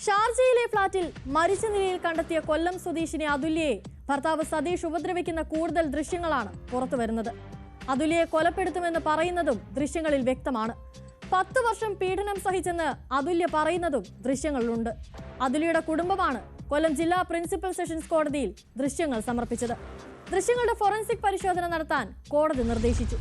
ഷാർജയിലെ ഫ്ളാറ്റിൽ മരിച്ച നിലയിൽ കണ്ടെത്തിയ കൊല്ലം സ്വദേശിനി അതുല്യയെ ഭർത്താവ് സതീഷ് ഉപദ്രവിക്കുന്ന കൂടുതൽ ദൃശ്യങ്ങളാണ് പുറത്തുവരുന്നത്. അതുല്യയെ കൊലപ്പെടുത്തുമെന്ന് പറയുന്നതും ദൃശ്യങ്ങളിൽ വ്യക്തമാണ്. 10 വർഷം പീഡനം സഹിച്ചെന്ന് അതുല്യ പറയുന്നതും ദൃശ്യങ്ങളിലുണ്ട്. അതുല്യയുടെ കുടുംബമാണ് കൊല്ലം ജില്ലാ പ്രിൻസിപ്പൽ സെഷൻസ് കോടതിയിൽ ദൃശ്യങ്ങൾ സമർപ്പിച്ചത്. ദൃശ്യങ്ങളുടെ ഫോറൻസിക് പരിശോധന നടത്താൻ കോടതി നിർദ്ദേശിച്ചു.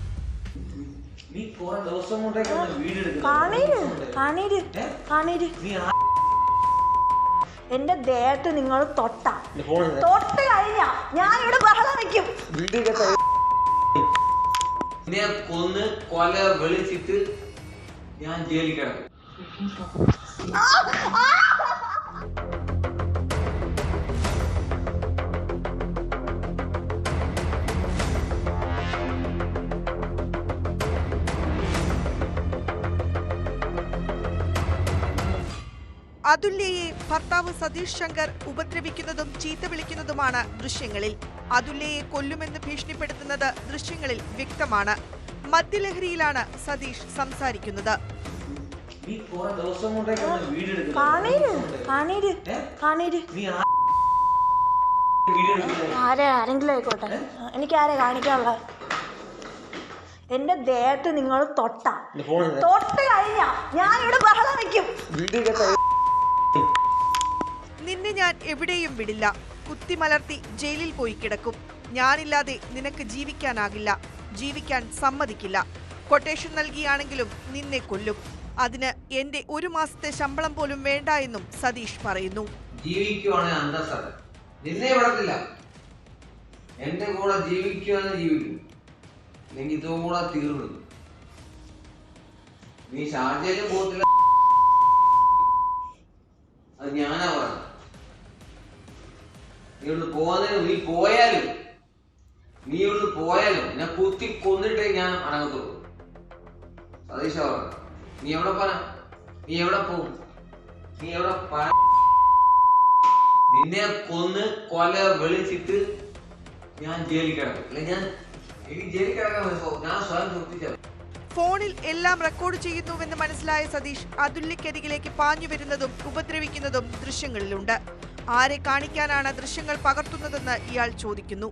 എന്റെ ദേഹത്ത് നിങ്ങൾ തൊട്ട് കഴിഞ്ഞ ഞാൻ ഇവിടെ ബഹളം വെക്കും. കൊന്ന് കൊല വിളിച്ചിട്ട് ഞാൻ ജയിലിൽ കിടക്കും. അതുല്യയെ ഭർത്താവ് സതീഷ് ശങ്കർ ഉപദ്രവിക്കുന്നതും ചീത്ത വിളിക്കുന്നതുമാണ് ദൃശ്യങ്ങളിൽ. അതുല്യയെ കൊല്ലുമെന്ന് ഭീഷണിപ്പെടുത്തുന്നത് ദൃശ്യങ്ങളിൽ വ്യക്തമാണ്. മദ്യലഹരിയിലാണ് സതീഷ് സംസാരിക്കുന്നത്. ആരെങ്കിലും ആയിക്കോട്ടെ, എനിക്ക് ആരെ കാണിക്കാനുള്ള. എന്റെ ദേഹത്ത് നിങ്ങൾ തൊട്ട് കഴിഞ്ഞ ഞാൻ ഇവിടെ ബഹളം വെക്കും. നിന്നെ ഞാൻ എവിടെയും വിടില്ല. കുത്തിമലർത്തി ജയിലിൽ പോയി കിടക്കും. ഞാനില്ലാതെ നിനക്ക് ജീവിക്കാനാകില്ല. ജീവിക്കാൻ സമ്മതിക്കില്ല. കൊട്ടേഷൻ നൽകിയാണെങ്കിലും നിന്നെ കൊല്ലും. അതിന് എന്റെ 1 മാസത്തെ ശമ്പളം പോലും വേണ്ട എന്നും സതീഷ് പറയുന്നു. ജീവിക്കുവാണെങ്കിൽ അന്തസ്സല്ല, നിന്നെ വിടത്തില്ല. എന്റെ കൂടെ ജീവിക്കുവാണെങ്കിൽ ജീവിക്കും, അല്ലെങ്കിൽ ഇതുകൂടെ തീർന്നു. നീ ഷാർജയിലും പോകത്തില്ല, അത് ഞാനാ പറഞ്ഞത്. നീ ഇവിടുന്ന് പോകുന്നതിന് നീ ഇവിടുന്ന് പോയാലും എന്നെ കുത്തി കൊന്നിട്ടേ ഞാൻ അടങ്ങത്തുള്ളൂ. സതീഷ പറഞ്ഞു, നീ എവിടെ പോകും? നിന്നെ കൊന്ന് കൊല വിളിച്ചിട്ട് ഞാൻ ജയിലിൽ കിടക്കും. എനിക്ക് ജയിലിൽ കിടക്കാൻ ഞാൻ സ്വയം നിർത്തിച്ചത്. ഫോണിൽ എല്ലാം റെക്കോർഡ് ചെയ്യുന്നുവെന്ന് മനസ്സിലായ സതീഷ് അതുല്യക്കരികിലേക്ക് പാഞ്ഞു വരുന്നതും ഉപദ്രവിക്കുന്നതും ദൃശ്യങ്ങളിലുണ്ട്. ആരെ കാണിക്കാനാണ് ദൃശ്യങ്ങൾ പകർത്തുന്നതെന്ന് ഇയാൾ ചോദിക്കുന്നു.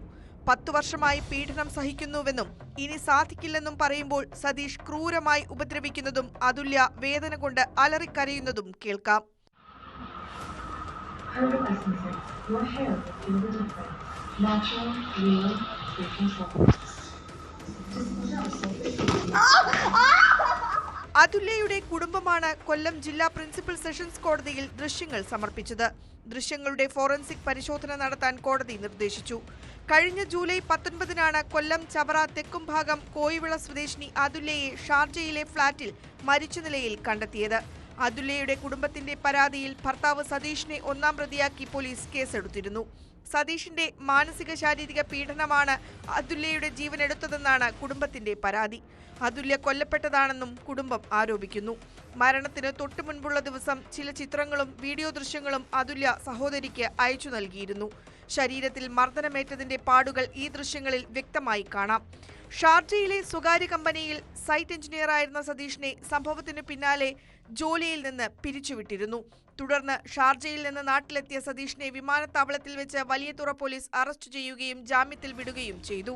10 വർഷമായി പീഡനം സഹിക്കുന്നുവെന്നും ഇനി സാധിക്കില്ലെന്നും പറയുമ്പോൾ സതീഷ് ക്രൂരമായി ഉപദ്രവിക്കുന്നതും അതുല്യ വേദന കൊണ്ട് അലറിക്കരയുന്നതും കേൾക്കാം. അതുല്യയുടെ കുടുംബമാണ് കൊല്ലം ജില്ലാ പ്രിൻസിപ്പൽ സെഷൻസ് കോടതിയിൽ ദൃശ്യങ്ങൾ സമർപ്പിച്ചത്. ദൃശ്യങ്ങളുടെ ഫോറൻസിക് പരിശോധന നടത്താൻ കോടതി നിർദ്ദേശിച്ചു. കഴിഞ്ഞ ജൂലൈ 19-നാണ് കൊല്ലം ചവറ തെക്കുംഭാഗം കോയിവിള സ്വദേശിനി അതുല്യയെ ഷാർജയിലെ ഫ്ളാറ്റിൽ മരിച്ച നിലയിൽ കണ്ടെത്തിയത്. അതുല്യയുടെ കുടുംബത്തിന്റെ പരാതിയിൽ ഭർത്താവ് സതീഷിനെ 1-ാം പ്രതിയാക്കി പോലീസ് കേസെടുത്തിരുന്നു. സതീഷിന്റെ മാനസിക ശാരീരിക പീഡനമാണ് അതുല്യയുടെ ജീവനെടുത്തതെന്നാണ് കുടുംബത്തിന്റെ പരാതി. അതുല്യ കൊല്ലപ്പെട്ടതാണെന്നും കുടുംബം ആരോപിക്കുന്നു. മരണത്തിന് തൊട്ടു മുൻപുള്ള ദിവസം ചില ചിത്രങ്ങളും വീഡിയോ ദൃശ്യങ്ങളും അതുല്യ സഹോദരിക്ക് അയച്ചു നൽകിയിരുന്നു. ശരീരത്തിൽ മർദ്ദനമേറ്റതിന്റെ പാടുകൾ ഈ ദൃശ്യങ്ങളിൽ വ്യക്തമായി കാണാം. ഷാർജയിലെ സ്വകാര്യ കമ്പനിയിൽ സൈറ്റ് എഞ്ചിനീയറായിരുന്ന സതീഷിനെ സംഭവത്തിനു പിന്നാലെ ജോലിയിൽ നിന്ന് പിരിച്ചുവിട്ടിരുന്നു. തുടർന്ന് ഷാർജയിൽ നിന്ന് നാട്ടിലെത്തിയ സതീഷിനെ വിമാനത്താവളത്തിൽ വെച്ച് വലിയതുറ പോലീസ് അറസ്റ്റ് ചെയ്യുകയും ജാമ്യത്തിൽ വിടുകയും ചെയ്തു.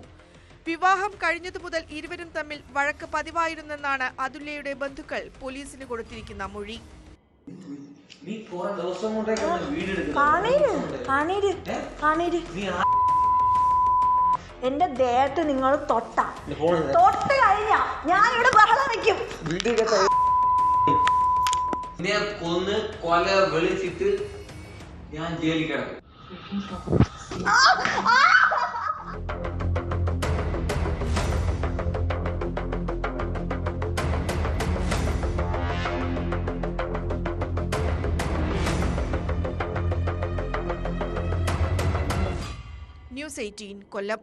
വിവാഹം കഴിഞ്ഞതു മുതൽ ഇരുവരും തമ്മിൽ വഴക്ക് പതിവായിരുന്നെന്നാണ് അതുല്യയുടെ ബന്ധുക്കൾ പോലീസിന് കൊടുത്തിരിക്കുന്ന മൊഴി. എന്റെ ദേഹത്ത് നിങ്ങൾ തൊട്ട് കഴിഞ്ഞ ഞാൻ ഇവിടെ ബഹളം വെക്കും. നിന്നെ കൊന്ന് കൊല വിളിച്ചിട്ട് ഞാൻ ജയിലിൽ കിടക്കും. ന്യൂസ് 18 കൊല്ലം.